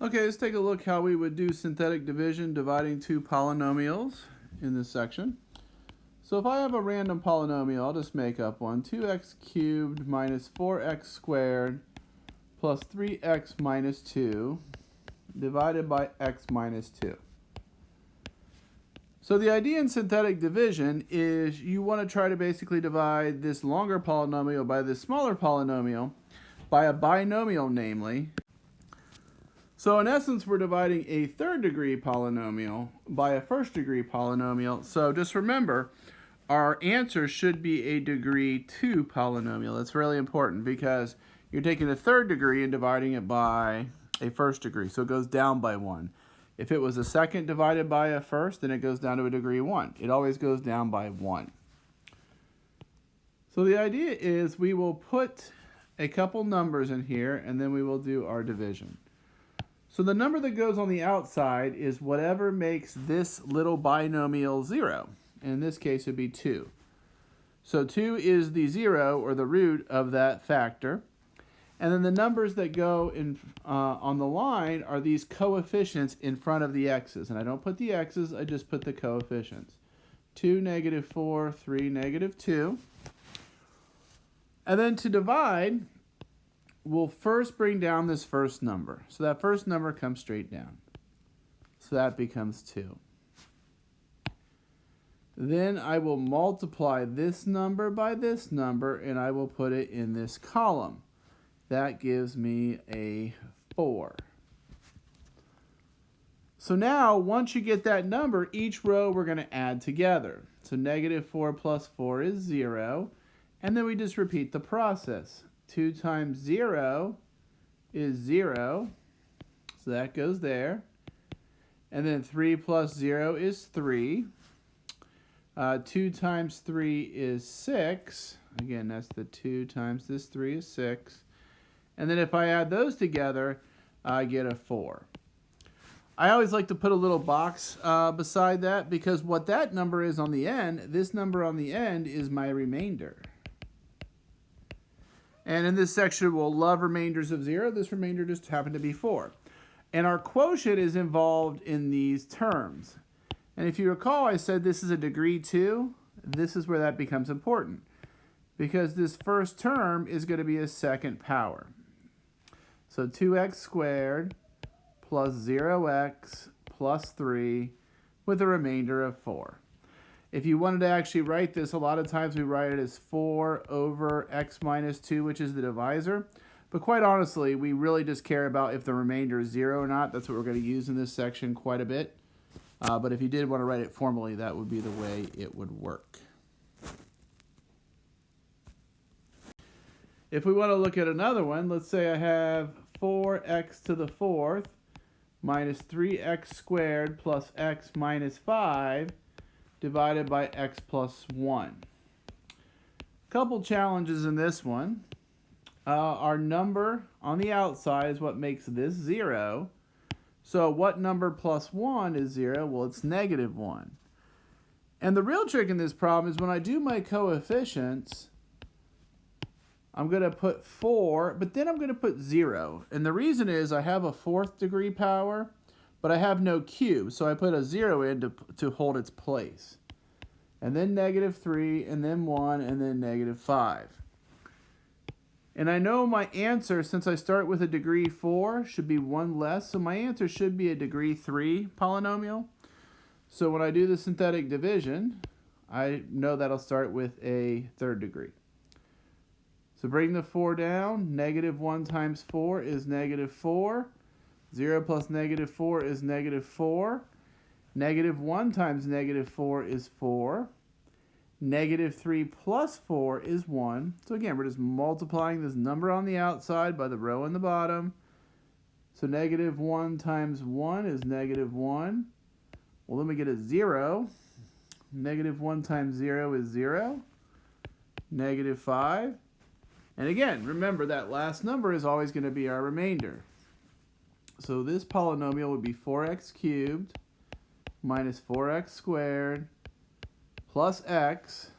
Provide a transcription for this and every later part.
Okay, let's take a look how we would do synthetic division dividing two polynomials in this section. So if I have a random polynomial, I'll just make up one. 2x cubed minus 4x squared plus 3x minus 2 divided by x minus 2. So the idea in synthetic division is you want to try to basically divide this longer polynomial by this smaller polynomial by a binomial, namely. So in essence, we're dividing a third degree polynomial by a first degree polynomial. So just remember, our answer should be a degree 2 polynomial. That's really important because you're taking a third degree and dividing it by a first degree. So it goes down by 1. If it was a second divided by a first, then it goes down to a degree 1. It always goes down by 1. So the idea is we will put a couple numbers in here and then we will do our division. So the number that goes on the outside is whatever makes this little binomial 0. In this case, it would be 2. So 2 is the 0, or the root of that factor. And then the numbers that go in on the line are these coefficients in front of the x's. And I don't put the x's, I just put the coefficients. 2, negative 4, 3, negative 2. And then to divide, we'll first bring down this first number. So that first number comes straight down. So that becomes 2. Then I will multiply this number by this number, and I will put it in this column. That gives me a 4. So now, once you get that number, each row we're going to add together. So negative 4 plus 4 is 0. And then we just repeat the process. 2 times 0 is 0. So that goes there. And then 3 plus 0 is 3. 2 times 3 is 6. Again, that's the 2 times this 3 is 6. And then if I add those together, I get a 4. I always like to put a little box beside that because what that number is on the end, this number on the end is my remainder. And in this section, we'll love remainders of 0. This remainder just happened to be 4. And our quotient is involved in these terms. And if you recall, I said this is a degree 2. This is where that becomes important, because this first term is going to be a second power. So 2x squared plus 0x plus 3 with a remainder of 4. If you wanted to actually write this, a lot of times we write it as 4 over x minus 2, which is the divisor. But quite honestly, we really just care about if the remainder is 0 or not. That's what we're going to use in this section quite a bit. But if you did want to write it formally, that would be the way it would work. If we want to look at another one, let's say I have 4x to the 4th minus 3x squared plus x minus 5 divided by x plus 1. Couple challenges in this one. Our number on the outside is what makes this 0. So what number plus 1 is 0? Well, it's negative 1. And the real trick in this problem is when I do my coefficients, I'm going to put 4, but then I'm going to put 0. And the reason is I have a 4th degree power, but I have no cube. So I put a 0 in to hold its place. And then negative 3, and then 1, and then negative 5. And I know my answer, since I start with a degree 4, should be 1 less. So my answer should be a degree 3 polynomial. So when I do the synthetic division, I know that I'll start with a third degree. So bring the 4 down. Negative 1 times 4 is negative 4. 0 plus negative 4 is negative 4. Negative 1 times negative 4 is 4. Negative 3 plus 4 is 1. So again, we're just multiplying this number on the outside by the row on the bottom. So negative 1 times 1 is negative 1. Well, then we get a 0. Negative 1 times 0 is 0. Negative 5. And again, remember that last number is always going to be our remainder. So this polynomial would be 4x cubed minus 4x squared plus x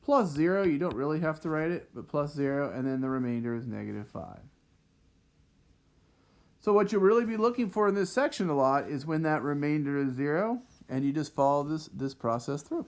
plus 0. You don't really have to write it, but plus 0, and then the remainder is negative 5. So what you'll really be looking for in this section a lot is when that remainder is 0, and you just follow this process through.